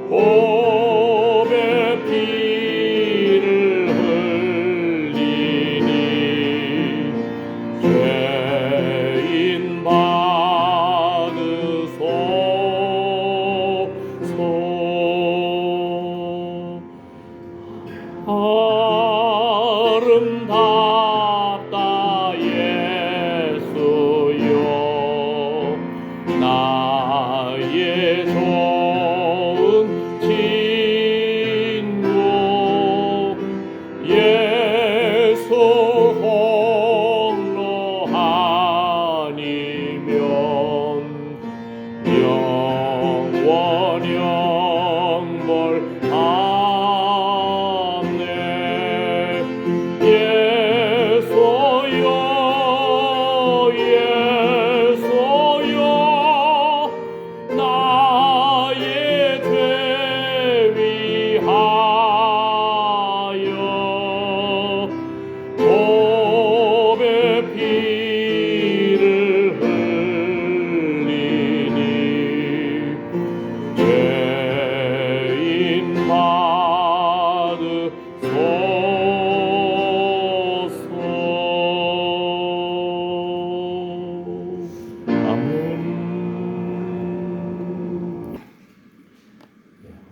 보배 피를 흘리니 죄인 받으소서. 아름답다 예수여, 나의 좋은 친구. 예수 홀로 아니면 영원 영벌 없네. 예수여 예수여, 나의 죄 위하여 보배 피를 흘리니 죄인 받으소서. 아멘.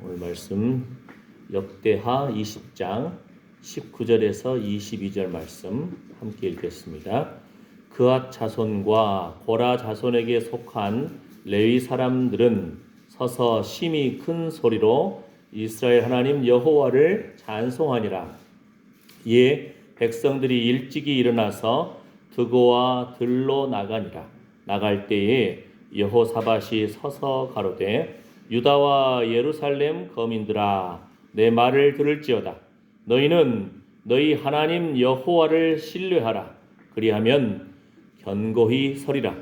오늘 말씀 역대하 20장 19절에서 22절 말씀 함께 읽겠습니다. 그앗 자손과 고라 자손에게 속한 레위 사람들은 서서 심히 큰 소리로 이스라엘 하나님 여호와를 찬송하니라. 이에 백성들이 일찍이 일어나서 드고와 들로 나가니라. 나갈 때에 여호사밧이 서서 가로되, 유다와 예루살렘 거민들아, 내 말을 들을지어다. 너희는 너희 하나님 여호와를 신뢰하라. 그리하면 견고히 서리라.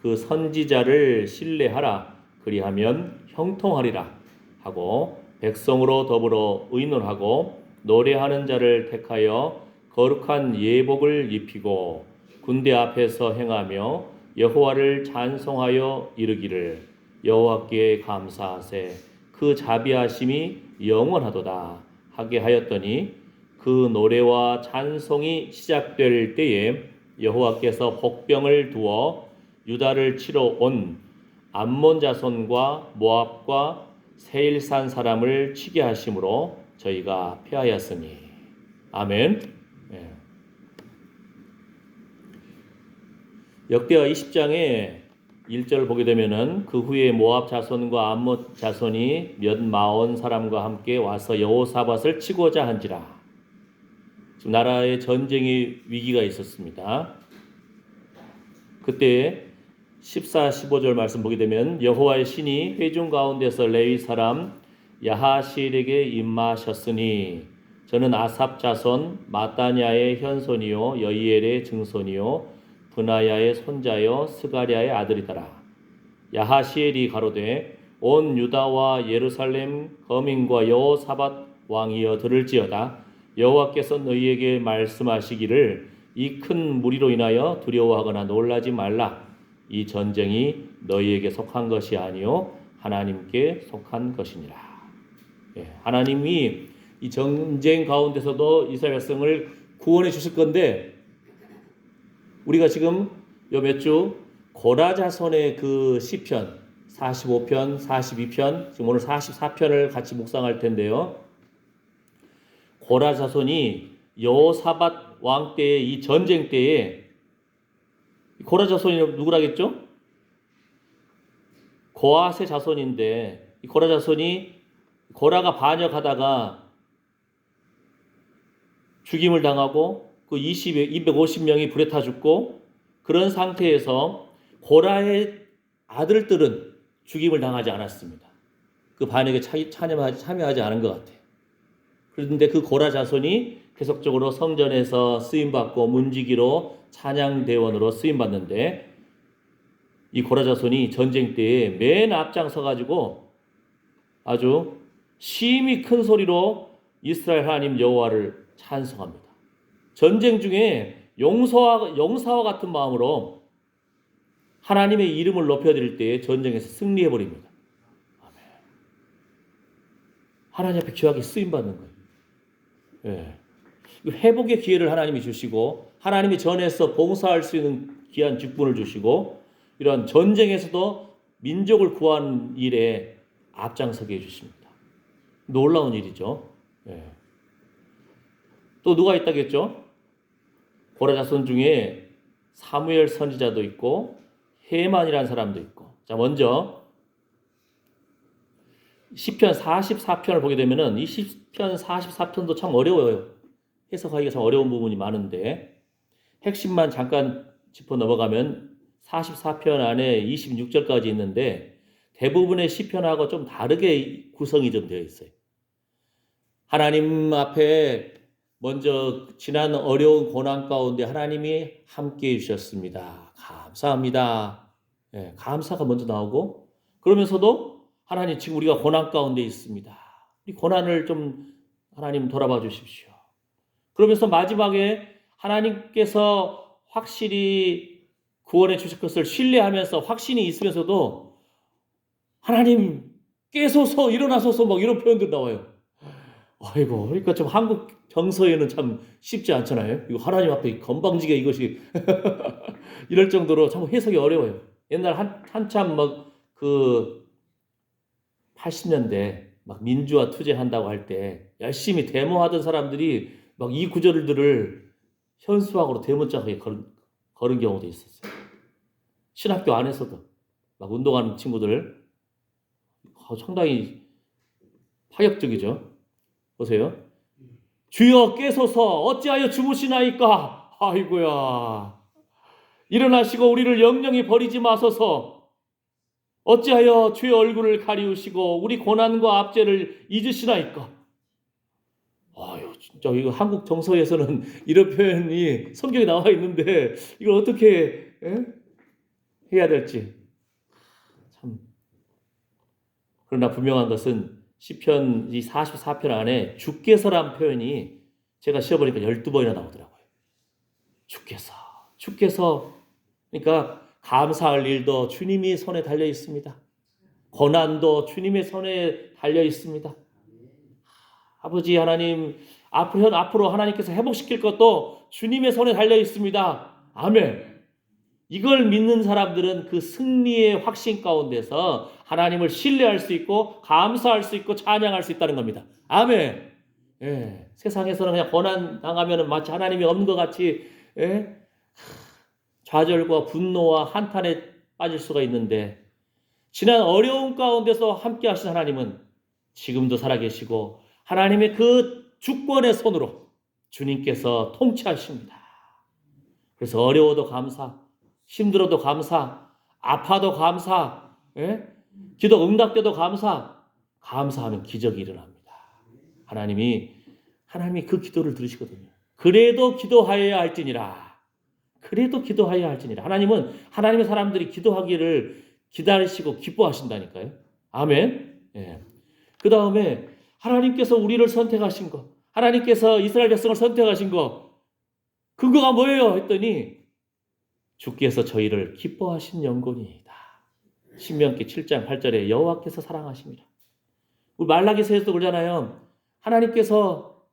그 선지자를 신뢰하라. 그리하면 형통하리라. 하고 백성으로 더불어 의논하고 노래하는 자를 택하여 거룩한 예복을 입히고 군대 앞에서 행하며 여호와를 찬송하여 이르기를, 여호와께 감사하세, 그 자비하심이 영원하도다 하게 하였더니, 그 노래와 찬송이 시작될 때에 여호와께서 복병을 두어 유다를 치러 온 암몬 자손과 모압과 세일산 사람을 치게 하심으로 저희가 패하였으니. 아멘. 역대하 20장에 1절을 보게 되면은, 그 후에 모압 자손과 암몬 자손이 몇 마온 사람과 함께 와서 여호사밧을 치고자 한지라. 지금 나라의 전쟁의 위기가 있었습니다. 그때 14, 15절 말씀 보게 되면, 여호와의 신이 회중 가운데서 레위 사람 야하시엘에게 임하셨으니, 저는 아삽 자손 마따냐의 현손이요 여이엘의 증손이요 브나야의 손자요 스가랴의 아들이더라. 야하시엘이 가로되, 온 유다와 예루살렘 거민과 여호사밧 왕이여 들을지어다. 여호와께서 너희에게 말씀하시기를, 이 큰 무리로 인하여 두려워하거나 놀라지 말라. 이 전쟁이 너희에게 속한 것이 아니요 하나님께 속한 것이니라. 하나님이 이 전쟁 가운데서도 이스라엘 백성을 구원해 주실 건데, 우리가 지금 요 몇 주 고라 자손의 그 시편 45편, 42편, 지금 오늘 44편을 같이 묵상할 텐데요. 고라 자손이 여호사밧 왕 때의 이 전쟁 때에, 고라 자손이 누구라겠죠? 고앗의 자손인데, 이 고라 자손이, 고라가 반역하다가 죽임을 당하고 그 250명이 불에 타 죽고, 그런 상태에서 고라의 아들들은 죽임을 당하지 않았습니다. 그 반역에 참여하지 않은 것 같아요. 그런데 그 고라 자손이 계속적으로 성전에서 쓰임받고 문지기로 찬양대원으로 쓰임받는데, 이 고라 자손이 전쟁 때에 맨 앞장서 가지고 아주 심히 큰 소리로 이스라엘 하나님 여호와를 찬송합니다. 전쟁 중에 용사와 같은 마음으로 하나님의 이름을 높여드릴 때에 전쟁에서 승리해버립니다. 아멘. 하나님 앞에 귀하게 쓰임 받는 거예요. 예. 회복의 기회를 하나님이 주시고 하나님이 전에서 봉사할 수 있는 귀한 직분을 주시고 이런 전쟁에서도 민족을 구하는 일에 앞장서게 해주십니다. 놀라운 일이죠. 예. 또 누가 있다겠죠? 고라 자손 중에 사무엘 선지자도 있고 헤만이라는 사람도 있고. 자, 먼저 시편 44편을 보게 되면은 이 시편 44편도 참 어려워요. 해석하기가 참 어려운 부분이 많은데 핵심만 잠깐 짚어 넘어가면 44편 안에 26절까지 있는데 대부분의 시편하고 좀 다르게 구성이 좀 되어 있어요. 하나님 앞에 먼저 지난 어려운 고난 가운데 하나님이 함께해 주셨습니다. 감사합니다. 예, 감사가 먼저 나오고 그러면서도 하나님 지금 우리가 고난 가운데 있습니다. 이 고난을 좀 하나님 돌아봐 주십시오. 그러면서 마지막에 하나님께서 확실히 구원해 주실 것을 신뢰하면서 확신이 있으면서도 하나님 깨소서 일어나소서 막 이런 표현들 나와요. 아이고, 그러니까 좀 한국 정서에는 참 쉽지 않잖아요. 이거 하나님 앞에 건방지게 이것이 이럴 정도로 참 해석이 어려워요. 옛날 한참 막 그 80년대 막 민주화 투쟁한다고 할 때 열심히 데모하던 사람들이 막 이 구절들을 현수막으로 대문짝에 걸은 경우도 있었어요. 신학교 안에서도 막 운동하는 친구들 상당히 파격적이죠. 보세요. 주여 깨소서 어찌하여 주무시나이까. 아이고야. 일어나시고 우리를 영영히 버리지 마소서. 어찌하여 주의 얼굴을 가리우시고 우리 고난과 압제를 잊으시나이까. 아유, 진짜 이거 한국 정서에서는 이런 표현이 성경에 나와 있는데 이걸 어떻게 해야 될지 참. 그러나 분명한 것은 시편 이 44편 안에 주께서란 표현이 제가 시어보니까 12번이나 나오더라고요. 주께서 그러니까 감사할 일도 주님이 손에 달려 있습니다. 고난도 주님의 손에 달려 있습니다. 아버지 하나님 앞으로 하나님께서 회복시킬 것도 주님의 손에 달려 있습니다. 아멘. 이걸 믿는 사람들은 그 승리의 확신 가운데서 하나님을 신뢰할 수 있고 감사할 수 있고 찬양할 수 있다는 겁니다. 아멘. 예, 세상에서는 그냥 고난 당하면 마치 하나님이 없는 것 같이 좌절과 분노와 한탄에 빠질 수가 있는데 지난 어려운 가운데서 함께 하신 하나님은 지금도 살아계시고 하나님의 그 주권의 손으로 주님께서 통치하십니다. 그래서 어려워도 감사, 힘들어도 감사, 아파도 감사, 기도 응답돼도 감사하면 기적이 일어납니다. 하나님이 그 기도를 들으시거든요. 그래도 기도하여야 할지니라. 하나님은 하나님의 사람들이 기도하기를 기다리시고 기뻐하신다니까요. 아멘. 예. 그 다음에 하나님께서 우리를 선택하신 것, 하나님께서 이스라엘 백성을 선택하신 것, 근거가 뭐예요? 했더니 주께서 저희를 기뻐하신 영광이다. 신명기 7장 8절에 여호와께서 사랑하십니다. 우리 말라기서에서도 그러잖아요. 하나님께서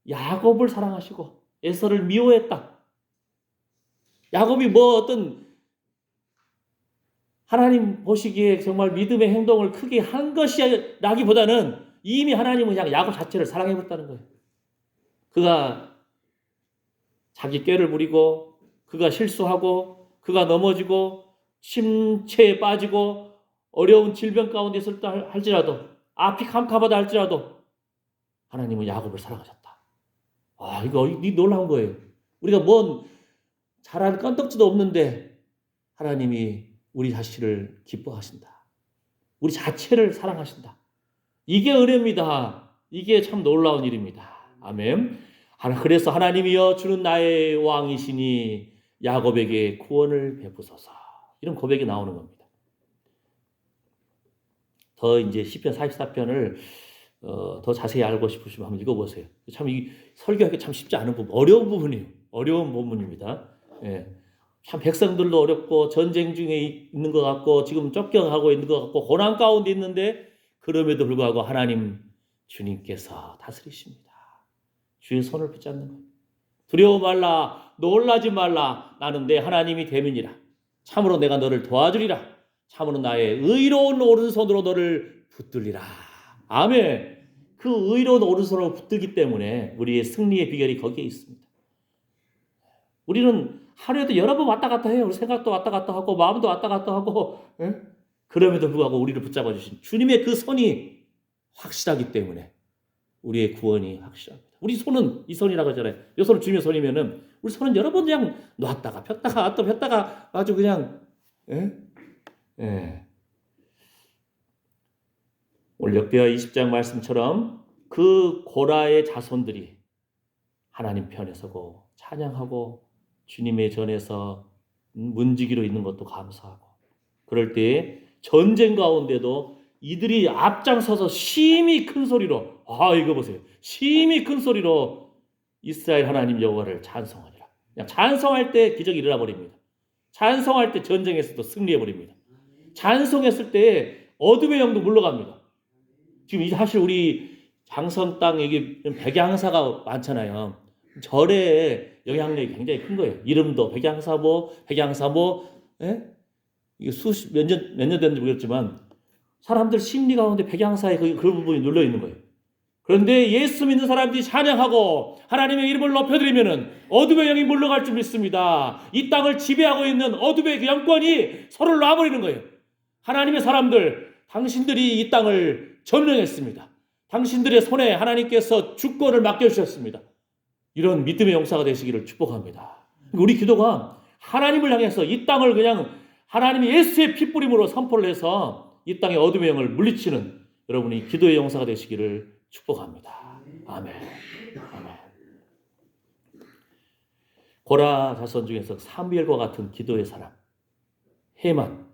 야곱을 사랑하시고 에서를 미워했다. 야곱이 어떤 하나님 보시기에 정말 믿음의 행동을 크게 한 것이라기보다는 이미 하나님은 그냥 야곱 자체를 사랑해버렸다는 거예요. 그가 자기 꾀를 부리고 그가 실수하고 그가 넘어지고 침체에 빠지고 어려운 질병 가운데 있었다 할지라도 앞이 캄캄하다 할지라도 하나님은 야곱을 사랑하셨다. 이거 놀라운 거예요. 우리가 잘할 건덕지도 없는데 하나님이 우리 자신을 기뻐하신다. 우리 자체를 사랑하신다. 이게 은혜입니다. 이게 참 놀라운 일입니다. 아멘. 그래서 하나님이여 주는 나의 왕이시니 야곱에게 구원을 베푸소서. 이런 고백이 나오는 겁니다. 더 이제 시편 44편을 더 자세히 알고 싶으시면 한번 읽어보세요. 참 이 설교하기 참 쉽지 않은 부분, 어려운 부분이에요. 어려운 부분입니다. 예. 참 백성들도 어렵고 전쟁 중에 있는 것 같고 지금 쫓겨가고 있는 것 같고 고난 가운데 있는데 그럼에도 불구하고 하나님 주님께서 다스리십니다. 주의 손을 붙잡는 거예요. 두려워 말라, 놀라지 말라. 나는 내 하나님이 됨이니라. 참으로 내가 너를 도와주리라. 참으로 나의 의로운 오른손으로 너를 붙들리라. 아멘. 그 의로운 오른손으로 붙들기 때문에 우리의 승리의 비결이 거기에 있습니다. 우리는 하루에도 여러 번 왔다 갔다 해요. 우리 생각도 왔다 갔다 하고 마음도 왔다 갔다 하고, 예? 그럼에도 불구하고 우리를 붙잡아 주신 주님의 그 손이 확실하기 때문에 우리의 구원이 확실합니다. 우리 손은 이 손이라고 하잖아요. 이 손은 주님의 손이면은 우리 손은 여러 번 그냥 놨다가 폈다가 또 폈다가 아주 그냥, 예? 예. 오늘 역대하 20장 말씀처럼 그 고라의 자손들이 하나님 편에 서고 찬양하고 주님의 전에서 문지기로 있는 것도 감사하고, 그럴 때 전쟁 가운데도 이들이 앞장서서 심히 큰 소리로, 이거 보세요, 심히 큰 소리로 이스라엘 하나님 여호와를 찬송하니라. 그냥 찬송할 때 기적이 일어나 버립니다. 찬송할 때 전쟁에서도 승리해 버립니다. 찬송했을 때 어둠의 영도 물러갑니다. 지금 사실 우리 장성 땅 여기 백양사가 많잖아요. 절의 영향력이 굉장히 큰 거예요. 이름도 백양사모, 예? 이게 몇 년 됐는지 모르겠지만 사람들 심리 가운데 백양사에 그런 부분이 눌러 있는 거예요. 그런데 예수 믿는 사람들이 찬양하고 하나님의 이름을 높여드리면은 어둠의 영이 물러갈 줄 믿습니다. 이 땅을 지배하고 있는 어둠의 그 영권이 서로를 놔버리는 거예요. 하나님의 사람들, 당신들이 이 땅을 점령했습니다. 당신들의 손에 하나님께서 주권을 맡겨주셨습니다. 이런 믿음의 용사가 되시기를 축복합니다. 우리 기도가 하나님을 향해서 이 땅을 그냥 하나님이 예수의 핏부림으로 선포를 해서 이 땅의 어둠의 영을 물리치는 여러분이 기도의 용사가 되시기를 축복합니다. 아멘. 아멘. 고라 자손 중에서 사무엘과 같은 기도의 사람 헤만.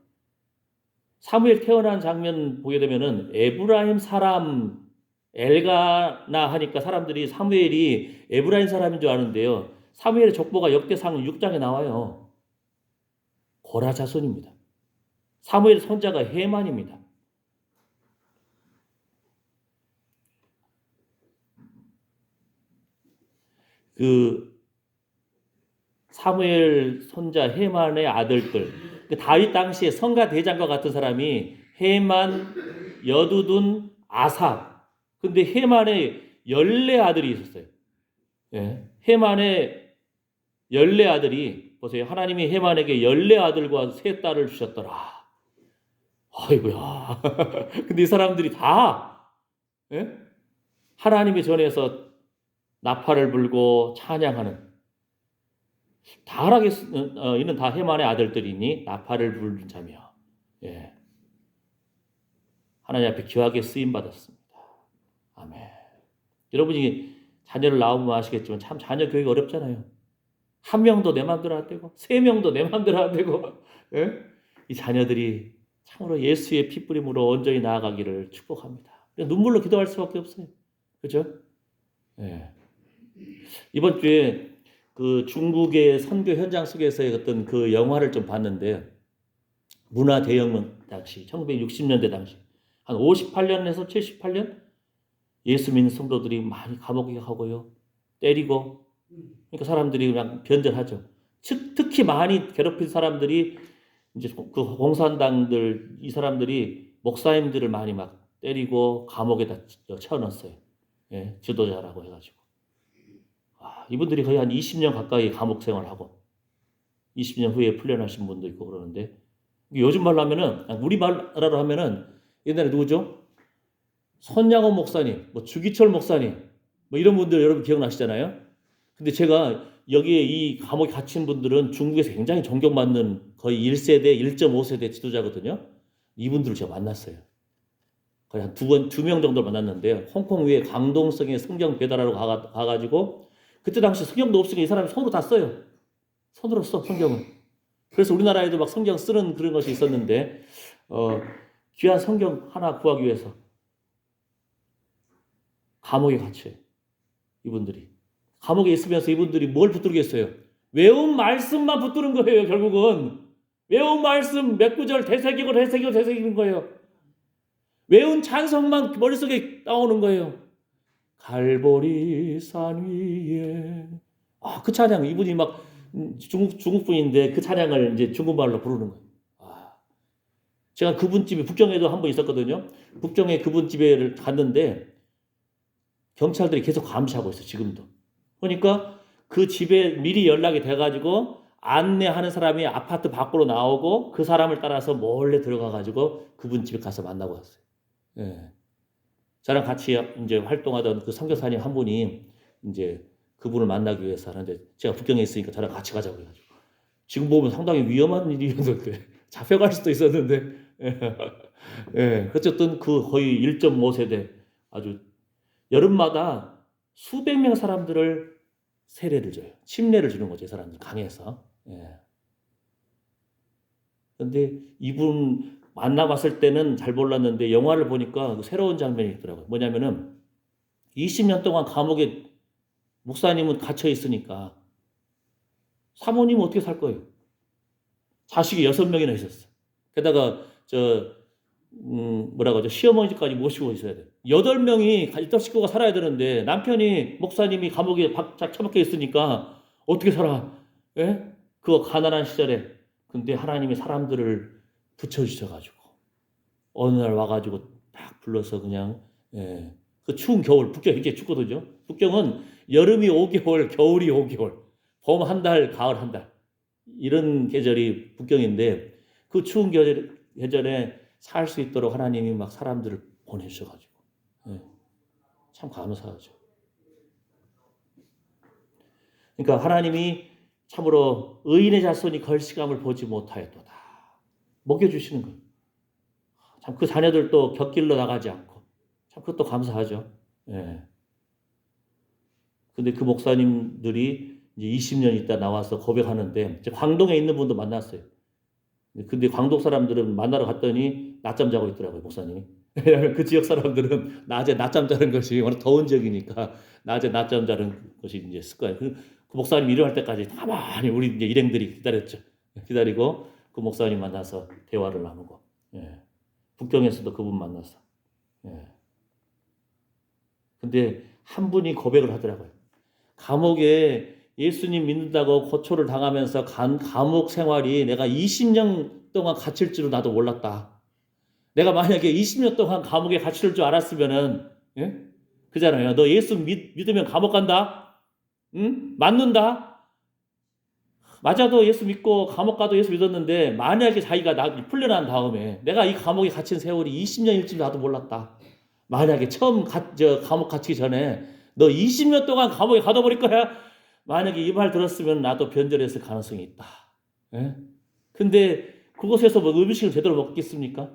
사무엘 태어난 장면 보게 되면은 에브라임 사람 엘가나 하니까 사람들이 사무엘이 에브라임 사람인 줄 아는데요. 사무엘의 족보가 역대상 6장에 나와요. 고라 자손입니다. 사무엘 손자가 헤만입니다. 그 사무엘 손자 헤만의 아들들, 다윗 당시에 성가 대장과 같은 사람이 헤만, 여두둔, 아삽. 근데 헤만의 14아들이 있었어요. 예. 헤만의 14아들이, 보세요. 하나님이 헤만에게 14아들과 3딸을 주셨더라. 아이고야. 근데 이 사람들이 다, 예? 하나님의 전에서 나팔을 불고 찬양하는, 다락에 있는 다 헤만의 아들들이니 나팔을 부르는 자며, 예. 하나님 앞에 귀하게 쓰임 받았습니다. 아멘. 여러분이 자녀를 낳으면 아시겠지만 참 자녀 교육이 어렵잖아요. 한 명도 내 마음대로 안 되고 3명도 내 마음대로 안 되고, 예? 이 자녀들이 참으로 예수의 핏부림으로 온전히 나아가기를 축복합니다. 눈물로 기도할 수밖에 없어요. 그렇죠? 예. 이번 주에 그 중국의 선교 현장 속에서의 어떤 그 영화를 좀 봤는데, 문화 대혁명 당시 1960년대 당시 한 58년에서 78년 예수 믿는 성도들이 많이 감옥에 가고요, 때리고, 그러니까 사람들이 그냥 변절하죠. 특히 많이 괴롭힌 사람들이 이제 그 공산당들, 이 사람들이 목사님들을 많이 막 때리고 감옥에다 채워넣었어요. 예, 지도자라고 해가지고. 이분들이 거의 한 20년 가까이 감옥 생활하고 20년 후에 풀려나신 분도 있고 그러는데, 요즘 말로 하면은, 우리 말로 하면은 옛날에 누구죠? 손양원 목사님, 뭐 주기철 목사님, 뭐 이런 분들 여러분 기억나시잖아요. 근데 제가 여기에 이 감옥에 갇힌 분들은 중국에서 굉장히 존경받는 거의 1세대, 1.5세대 지도자거든요. 이분들을 제가 만났어요. 거의 한 2명 정도 만났는데요. 홍콩 위에 강동성의 성경 배달하러 가가지고, 그때 당시 성경도 없으니까 이 사람이 손으로 다 써요. 손으로 써, 성경은. 그래서 우리나라에도 막 성경 쓰는 그런 것이 있었는데, 귀한 성경 하나 구하기 위해서 감옥에 갇혀요. 이분들이. 감옥에 있으면서 이분들이 뭘 붙들겠어요? 외운 말씀만 붙드는 거예요, 결국은. 외운 말씀 몇 구절 되새기는 거예요. 외운 찬송만 머릿속에 나오는 거예요. 갈보리 산 위에. 그 찬양, 이분이 막 중국 분인데 그 찬양을 이제 중국말로 부르는 거예요. 제가 그분 집에 북경에도 한 번 있었거든요. 북경에 그분 집에 갔는데 경찰들이 계속 감시하고 있어요. 지금도. 그러니까 그 집에 미리 연락이 돼가지고 안내하는 사람이 아파트 밖으로 나오고 그 사람을 따라서 몰래 들어가가지고 그분 집에 가서 만나고 왔어요. 예. 저랑 같이 이제 활동하던 그 선교사님 한 분이 이제 그분을 만나기 위해서 하는데 제가 북경에 있으니까 저랑 같이 가자고 해가지고 지금 보면 상당히 위험한 일이었는데 잡혀갈 수도 있었는데 예. 어쨌든 그 거의 1.5세대 아주 여름마다 수백 명 사람들을 세례를 줘요. 침례를 주는 거죠. 사람들 강해서. 예. 근데 이분 만나봤을 때는 잘 몰랐는데 영화를 보니까 새로운 장면이 있더라고요. 뭐냐면은 20년 동안 감옥에 목사님은 갇혀 있으니까 사모님은 어떻게 살 거예요? 자식이 6명이나 있었어. 게다가 뭐라고 하죠? 시어머니까지 모시고 있어야 돼. 8명이 일단 식구가 살아야 되는데 남편이 목사님이 감옥에 처박혀 있으니까 어떻게 살아? 예? 그거 가난한 시절에. 근데 하나님이 사람들을 붙여주셔가지고 어느 날 와가지고 딱 불러서 그냥 예. 그 추운 겨울, 북경 이제 춥거든요. 북경은 여름이 5개월, 겨울이 5개월, 봄 한 달, 가을 한 달 이런 계절이 북경인데 그 추운 계절에 살 수 있도록 하나님이 막 사람들을 보내주셔가지고 예. 참 감사하죠. 그러니까 하나님이 참으로 의인의 자손이 걸시감을 보지 못하였도다 먹여주시는 거예요. 참 그 자녀들도 곁길로 나가지 않고 참 그것도 감사하죠. 예. 근데 그 목사님들이 이제 20년 있다 나와서 고백하는데 광동에 있는 분도 만났어요. 근데 광동 사람들은 만나러 갔더니 낮잠 자고 있더라고요, 목사님이. 왜냐하면 그 지역 사람들은 낮에 낮잠 자는 것이 워낙 더운 지역이니까 낮에 낮잠 자는 것이 이제 습관이에요. 그 목사님 일어날 때까지 가만히 우리 이제 일행들이 기다렸죠. 기다리고 그 목사님 만나서 대화를 나누고. 예. 북경에서도 그분 만나서. 예. 근데 한 분이 고백을 하더라고요. 감옥에 예수님 믿는다고 고초를 당하면서 감옥 생활이 내가 20년 동안 갇힐 줄은 나도 몰랐다. 내가 만약에 20년 동안 감옥에 갇힐 줄 알았으면은, 예? 그잖아요. 너 예수 믿으면 감옥 간다? 응? 맞는다? 맞아도 예수 믿고 감옥 가도 예수 믿었는데 만약에 자기가 풀려난 다음에 내가 이 감옥에 갇힌 세월이 20년일 줄 나도 몰랐다. 만약에 처음 감옥 갇히기 전에 너 20년 동안 감옥에 가둬버릴 거야? 만약에 이 말 들었으면 나도 변절했을 가능성이 있다. 예? 근데 그곳에서 뭐 음식을 제대로 먹겠습니까?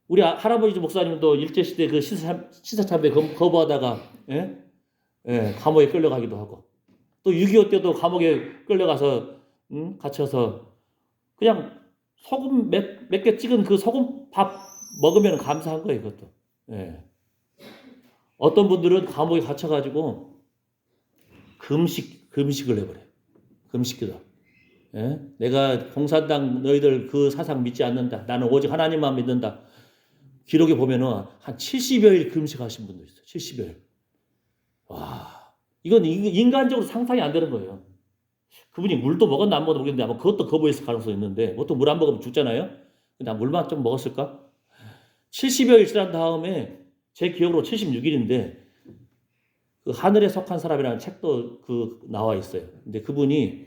우리 할아버지 목사님도 일제시대 그 시사참배 거부하다가 예? 예, 감옥에 끌려가기도 하고 또 6.25 때도 감옥에 끌려가서 갇혀서 그냥 소금 몇 개 찍은 그 소금 밥 먹으면 감사한 거예요. 그것도. 예. 어떤 분들은 감옥에 갇혀가지고 금식을 해버려요. 금식기도. 예? 내가 공산당 너희들 그 사상 믿지 않는다. 나는 오직 하나님만 믿는다. 기록에 보면은 한 70여일 금식하신 분도 있어요. 70여일. 와, 이건 인간적으로 상상이 안 되는 거예요. 그분이 물도 먹었나 안 먹었나 모르겠는데 아마 그것도 거부했을 가능성이 있는데 보통 물 안 먹으면 죽잖아요. 근데 물만 좀 먹었을까? 70여일 지난 다음에 제 기억으로 76일인데 그 하늘에 속한 사람이라는 책도 나와 있어요. 근데 그분이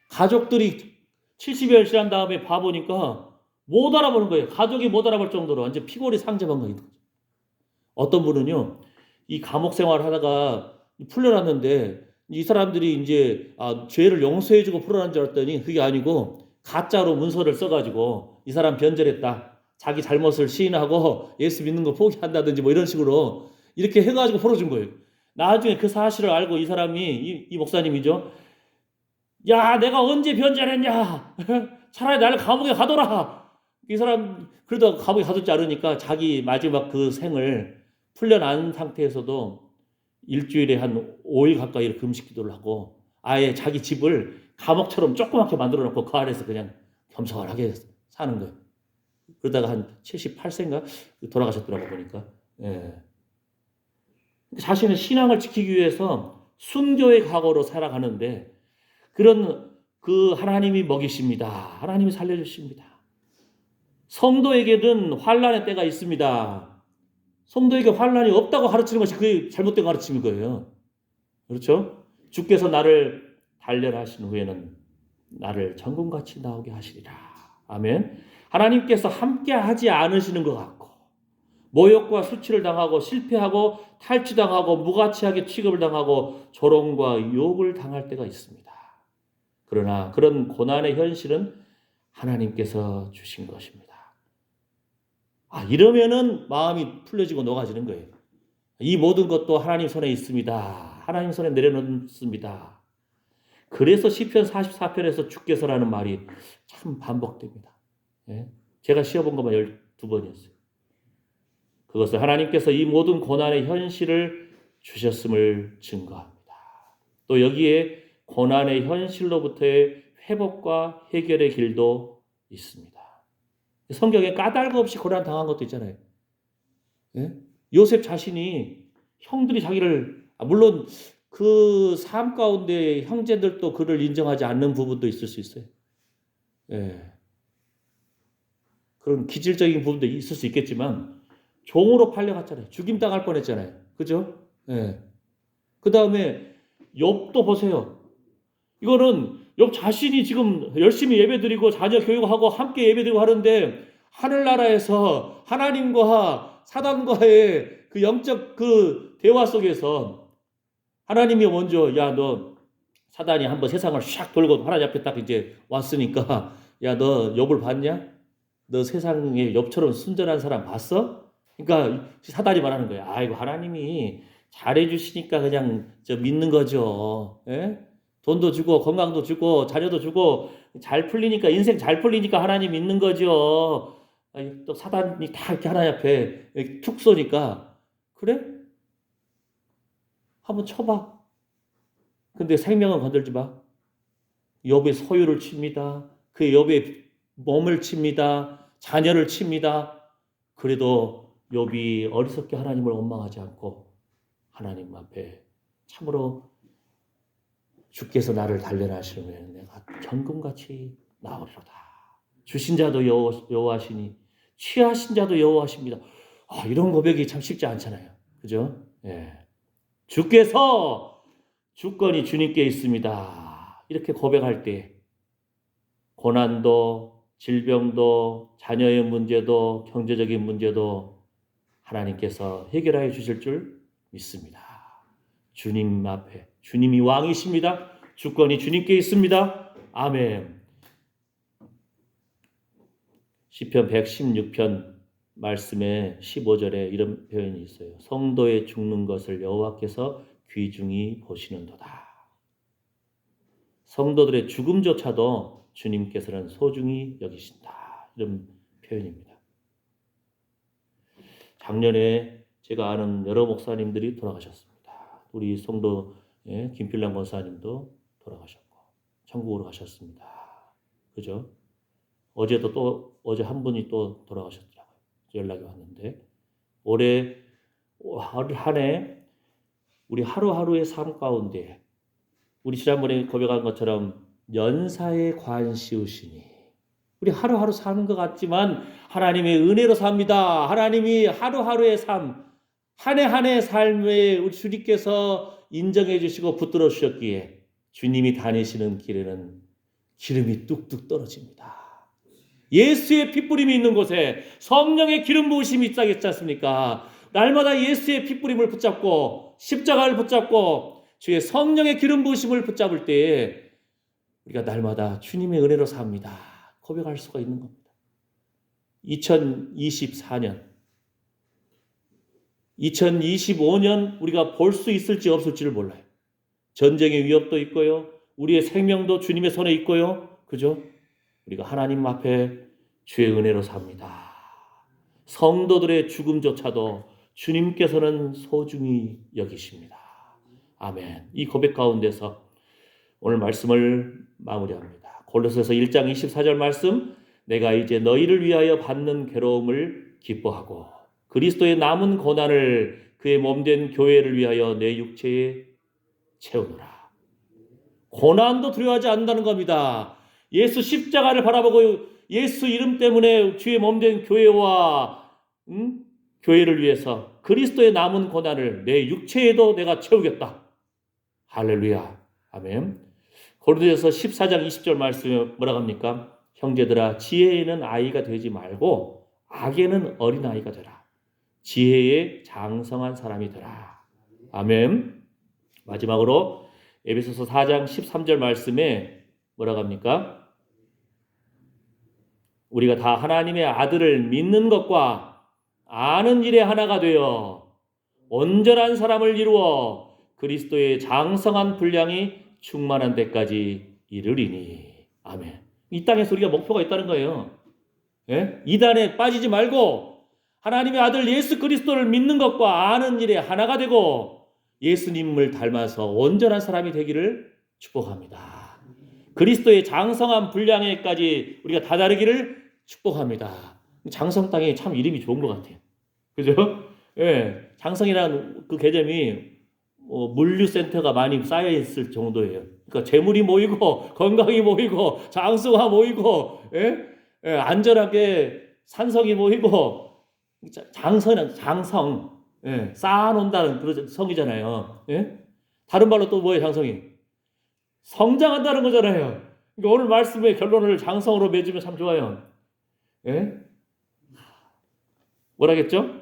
가족들이 70여일 지난 다음에 봐보니까 못 알아보는 거예요. 가족이 못 알아볼 정도로 완전 피골이 상접한 거예요. 어떤 분은요, 이 감옥 생활을 하다가 풀려났는데 이 사람들이 이제 죄를 용서해주고 풀어난 줄 알았더니 그게 아니고 가짜로 문서를 써가지고 이 사람 변절했다. 자기 잘못을 시인하고 예수 믿는 거 포기한다든지 뭐 이런 식으로 이렇게 해가지고 풀어준 거예요. 나중에 그 사실을 알고 이 사람이 이 목사님이죠. 야, 내가 언제 변절했냐? 차라리 나를 감옥에 가둬라. 이 사람 그래도 감옥에 가뒀지 않으니까 자기 마지막 그 생을 풀려난 상태에서도 일주일에 한 5일 가까이 금식 기도를 하고 아예 자기 집을 감옥처럼 조그맣게 만들어 놓고 그 안에서 그냥 겸손하게 사는 거예요. 그러다가 한 78세인가 돌아가셨더라고 보니까. 예. 자신의 신앙을 지키기 위해서 순교의 각오로 살아가는데 그런 그 하나님이 먹이십니다. 하나님이 살려주십니다. 성도에게는 환난의 때가 있습니다. 성도에게 환난이 없다고 가르치는 것이 그게 잘못된 가르침인 거예요. 그렇죠? 주께서 나를 단련하신 후에는 나를 천국같이 나오게 하시리라. 아멘. 하나님께서 함께 하지 않으시는 것 같고 모욕과 수치를 당하고 실패하고 탈취당하고 무가치하게 취급을 당하고 조롱과 욕을 당할 때가 있습니다. 그러나 그런 고난의 현실은 하나님께서 주신 것입니다. 이러면은 마음이 풀려지고 녹아지는 거예요. 이 모든 것도 하나님 손에 있습니다. 하나님 손에 내려놓습니다. 그래서 시편 44편에서 주께서라는 말이 참 반복됩니다. 예? 제가 시험본 것만 12번이었어요. 그것을 하나님께서 이 모든 고난의 현실을 주셨음을 증거합니다. 또 여기에 고난의 현실로부터의 회복과 해결의 길도 있습니다. 성경에 까닭 없이 고난 당한 것도 있잖아요. 예? 요셉 자신이 형들이 자기를 물론 그 삶 가운데 형제들도 그를 인정하지 않는 부분도 있을 수 있어요. 예. 그런 기질적인 부분도 있을 수 있겠지만 종으로 팔려갔잖아요. 죽임 당할 뻔했잖아요. 그죠? 예. 그 다음에 욥도 보세요. 이거는 욥 자신이 지금 열심히 예배드리고 자녀 교육하고 함께 예배드리고 하는데 하늘나라에서 하나님과 사단과의 그 영적 그 대화 속에서 하나님이 먼저 너 사단이 한번 세상을 샥 돌고 하나님 앞에 딱 이제 왔으니까 너 욥을 봤냐? 너 세상에 욥처럼 순전한 사람 봤어? 그러니까 사단이 말하는 거야. 아이고 하나님이 잘해주시니까 그냥 믿는 거죠. 예? 돈도 주고 건강도 주고 자녀도 주고 잘 풀리니까 인생 잘 풀리니까 하나님 믿는 거죠. 또 사단이 다 이렇게 하나님 앞에 툭 쏘니까 그래? 한번 쳐봐. 근데 생명은 건들지 마. 욥의 소유를 칩니다. 그 욥의 몸을 칩니다. 자녀를 칩니다. 그래도 욥이 어리석게 하나님을 원망하지 않고 하나님 앞에 참으로 주께서 나를 단련하시면 내가 정금같이 나오리로다. 주신 자도 여호와시니 취하신 자도 여호와십니다. 이런 고백이 참 쉽지 않잖아요. 그죠? 예. 주께서 주권이 주님께 있습니다. 이렇게 고백할 때 고난도 질병도 자녀의 문제도 경제적인 문제도 하나님께서 해결하여 주실 줄 믿습니다. 주님 앞에 주님이 왕이십니다. 주권이 주님께 있습니다. 아멘. 시편 116편 말씀에 15절에 이런 표현이 있어요. 성도의 죽는 것을 여호와께서 귀중히 보시는도다. 성도들의 죽음조차도 주님께서는 소중히 여기신다. 이런 표현입니다. 작년에 제가 아는 여러 목사님들이 돌아가셨습니다. 우리 성도 김필남 권사님도 돌아가셨고 천국으로 가셨습니다. 그죠? 어제 한 분이 또 돌아가셨더라고요. 연락이 왔는데 올해 한 해 우리 하루하루의 삶 가운데 우리 지난번에 고백한 것처럼 연사에 관시우시니 우리 하루하루 사는 것 같지만 하나님의 은혜로 삽니다. 하나님이 하루하루의 삶 한 해 한 해 삶에 우리 주님께서 인정해 주시고 붙들어 주셨기에 주님이 다니시는 길에는 기름이 뚝뚝 떨어집니다. 예수의 핏부림이 있는 곳에 성령의 기름 부으심이 있지 않습니까? 날마다 예수의 핏부림을 붙잡고 십자가를 붙잡고 주의 성령의 기름 부으심을 붙잡을 때에 우리가 날마다 주님의 은혜로 삽니다. 고백할 수가 있는 겁니다. 2024년 2025년 우리가 볼 수 있을지 없을지를 몰라요. 전쟁의 위협도 있고요. 우리의 생명도 주님의 손에 있고요. 그죠? 우리가 하나님 앞에 주의 은혜로 삽니다. 성도들의 죽음조차도 주님께서는 소중히 여기십니다. 아멘. 이 고백 가운데서 오늘 말씀을 마무리합니다. 골로새서 1장 24절 말씀 내가 이제 너희를 위하여 받는 괴로움을 기뻐하고 그리스도의 남은 고난을 그의 몸된 교회를 위하여 내 육체에 채우노라. 고난도 두려워하지 않는다는 겁니다. 예수 십자가를 바라보고 예수 이름 때문에 주의 몸된 교회와 교회를 위해서 그리스도의 남은 고난을 내 육체에도 내가 채우겠다. 할렐루야. 아멘. 고린도전서 14장 20절 말씀에 뭐라고 합니까? 형제들아, 지혜에는 아이가 되지 말고 악에는 어린아이가 되라. 지혜에 장성한 사람이 되라. 아멘. 마지막으로 에베소서 4장 13절 말씀에 뭐라고 합니까? 우리가 다 하나님의 아들을 믿는 것과 아는 일에 하나가 되어 온전한 사람을 이루어 그리스도의 장성한 분량이 충만한 데까지 이르리니. 아멘. 이 땅에서 우리가 목표가 있다는 거예요. 예? 이단에 빠지지 말고 하나님의 아들 예수 그리스도를 믿는 것과 아는 일에 하나가 되고 예수님을 닮아서 온전한 사람이 되기를 축복합니다. 그리스도의 장성한 분량에까지 우리가 다다르기를 축복합니다. 장성 땅이 참 이름이 좋은 것 같아요. 그죠? 예, 장성이라는 그 개념이 물류센터가 많이 쌓여있을 정도예요. 그러니까 재물이 모이고 건강이 모이고 장수가 모이고 안전하게 산성이 모이고 장성 쌓아놓는다는 그런 성이잖아요. 다른 말로 또 뭐예요? 장성이 성장한다는 거잖아요. 그러니까 오늘 말씀의 결론을 장성으로 맺으면 참 좋아요. 뭐라겠죠?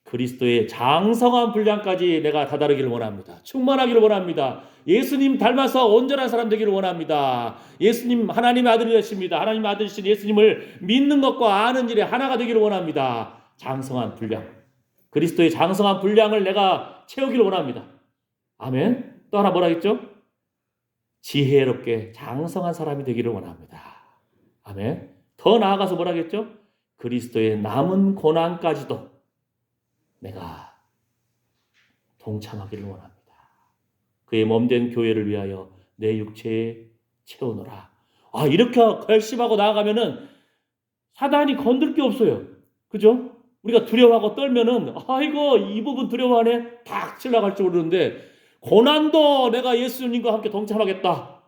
그리스도의 장성한 분량까지 내가 다다르기를 원합니다. 충만하기를 원합니다. 예수님 닮아서 온전한 사람 되기를 원합니다. 예수님 하나님의 아들이십니다. 하나님의 아들이신 예수님을 믿는 것과 아는 일에 하나가 되기를 원합니다. 장성한 분량. 그리스도의 장성한 분량을 내가 채우기를 원합니다. 아멘. 또 하나 뭐라겠죠? 지혜롭게 장성한 사람이 되기를 원합니다. 아멘. 더 나아가서 뭐라겠죠? 그리스도의 남은 고난까지도 내가 동참하기를 원합니다. 그의 몸된 교회를 위하여 내 육체에 채우노라. 이렇게 결심하고 나아가면은 사단이 건들 게 없어요. 그죠? 우리가 두려워하고 떨면은 아이고 이 부분 두려워하네 탁 칠라갈 줄 모르는데 고난도 내가 예수님과 함께 동참하겠다.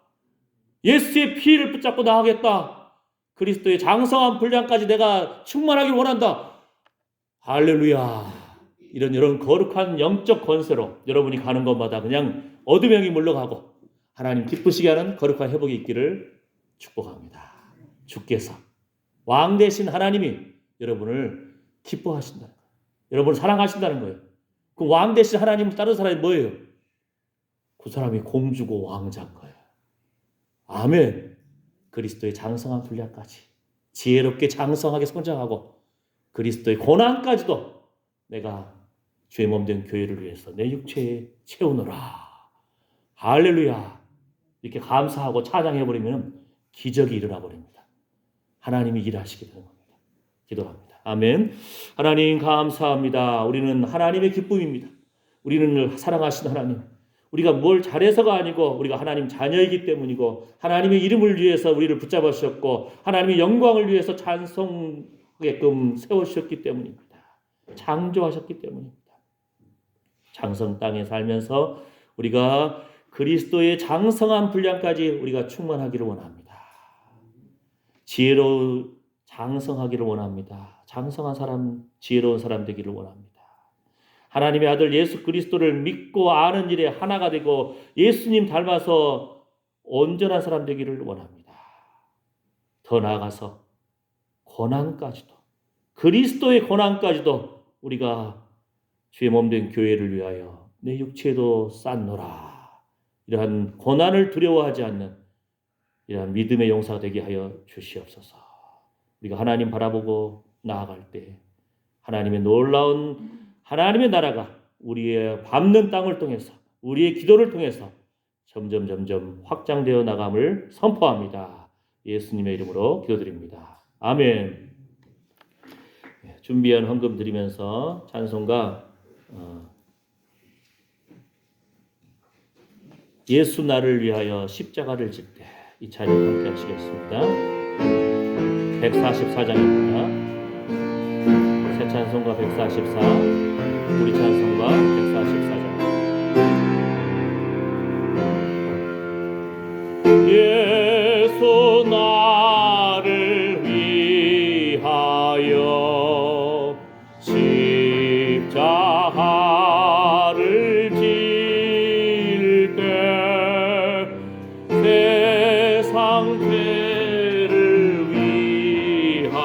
예수의 피를 붙잡고 나가겠다. 그리스도의 장성한 분량까지 내가 충만하길 원한다. 할렐루야. 이런 거룩한 영적 권세로 여러분이 가는 것마다 그냥 어둠형이 물러가고 하나님 기쁘시게 하는 거룩한 회복이 있기를 축복합니다. 주께서 왕 되신 하나님이 여러분을 기뻐하신다는 거예요. 여러분을 사랑하신다는 거예요. 그 왕 되신 하나님 다른 사람이 뭐예요? 그 사람이 공주고 왕자인 거예요. 아멘. 그리스도의 장성한 분량까지 지혜롭게 장성하게 성장하고 그리스도의 고난까지도 내가 주의 몸된 교회를 위해서 내 육체에 채우노라. 할렐루야. 이렇게 감사하고 찬양해버리면 기적이 일어나 버립니다. 하나님이 일하시게 되는 겁니다. 기도합니다. 아멘. 하나님 감사합니다. 우리는 하나님의 기쁨입니다. 우리는 사랑하신 하나님. 우리가 뭘 잘해서가 아니고 우리가 하나님 자녀이기 때문이고 하나님의 이름을 위해서 우리를 붙잡아 주셨고 하나님의 영광을 위해서 찬송하게끔 세우셨기 때문입니다. 창조하셨기 때문입니다. 장성 땅에 살면서 우리가 그리스도의 장성한 분량까지 우리가 충만하기를 원합니다. 지혜로운 장성하기를 원합니다. 장성한 사람, 지혜로운 사람 되기를 원합니다. 하나님의 아들 예수 그리스도를 믿고 아는 일에 하나가 되고 예수님 닮아서 온전한 사람 되기를 원합니다. 더 나아가서 고난까지도 그리스도의 고난까지도 우리가 주의 몸된 교회를 위하여 내 육체도 쌓노라. 이러한 고난을 두려워하지 않는 이러한 믿음의 용사가 되게 하여 주시옵소서. 우리가 하나님 바라보고 나아갈 때 하나님의 놀라운 하나님의 나라가 우리의 밟는 땅을 통해서 우리의 기도를 통해서 점점 확장되어 나감을 선포합니다. 예수님의 이름으로 기도드립니다. 아멘. 준비한 헌금 드리면서 찬송가 예수 나를 위하여 십자가를 질 때 이 찬양 함께 하시겠습니다. 144장입니다. 새 찬송가 144, 우리 찬송가 144장. 예수 나를 위하여 십자가를 질 때 세상 죄를 위하여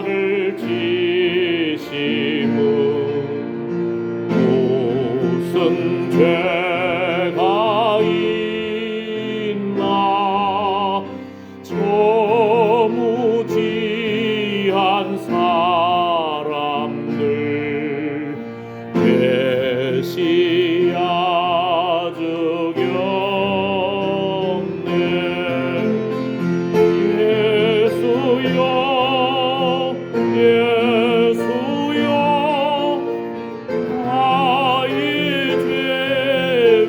십자가를 지심은 무슨 죄가 있나 저 무지한 사람들 메시아 죽였네. 예수여 나의 죄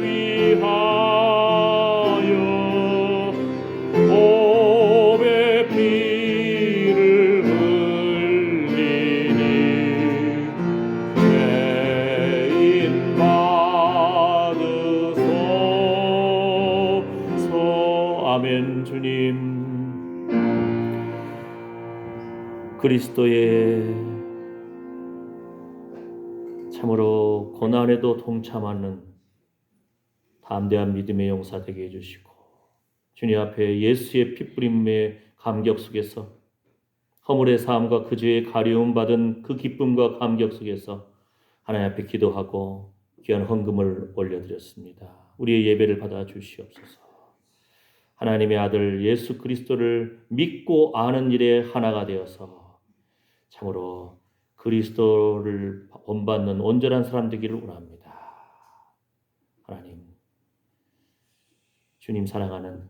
위하여 몸에 피를 흘리니 죄인 받으소서. 아멘. 주님, 그리스도의 참으로 고난에도 동참하는 담대한 믿음의 용사 되게 해주시고, 주님 앞에 예수의 핏부림의 감격 속에서 허물의 삶과 그 죄의 가려움 받은 그 기쁨과 감격 속에서 하나님 앞에 기도하고 귀한 헌금을 올려드렸습니다. 우리의 예배를 받아 주시옵소서. 하나님의 아들 예수 그리스도를 믿고 아는 일에 하나가 되어서 참으로 그리스도를 본받는 온전한 사람 되기를 원합니다. 하나님, 주님 사랑하는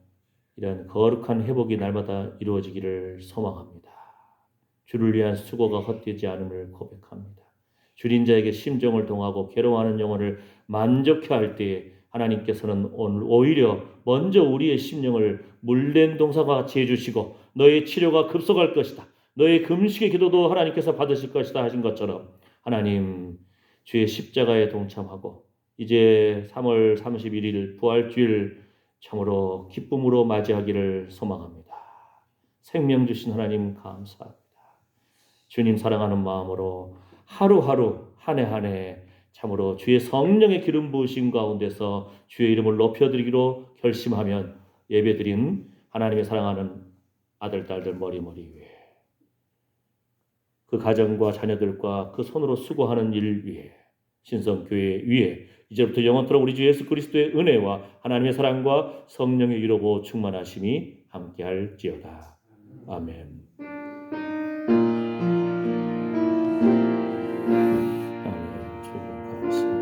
이런 거룩한 회복이 날마다 이루어지기를 소망합니다. 주를 위한 수고가 헛되지 않음을 고백합니다. 줄인 자에게 심정을 동하고 괴로워하는 영혼을 만족해 할 때에 하나님께서는 오히려 먼저 우리의 심령을 물된 동사와 같이 해주시고 너의 치료가 급속할 것이다, 너의 금식의 기도도 하나님께서 받으실 것이다 하신 것처럼 하나님 주의 십자가에 동참하고 이제 3월 31일 부활주일 참으로 기쁨으로 맞이하기를 소망합니다. 생명 주신 하나님 감사합니다. 주님 사랑하는 마음으로 하루하루 한 해 한 해 참으로 주의 성령의 기름 부으심 가운데서 주의 이름을 높여드리기로 결심하면 예배드린 하나님의 사랑하는 아들 딸들 머리머리 위에 그 가정과 자녀들과 그 손으로 수고하는 일 위에 신성교회 위에 이제부터 영원토록 우리 주 예수 그리스도의 은혜와 하나님의 사랑과 성령의 위로고 충만하심이 함께할지어다. 아멘.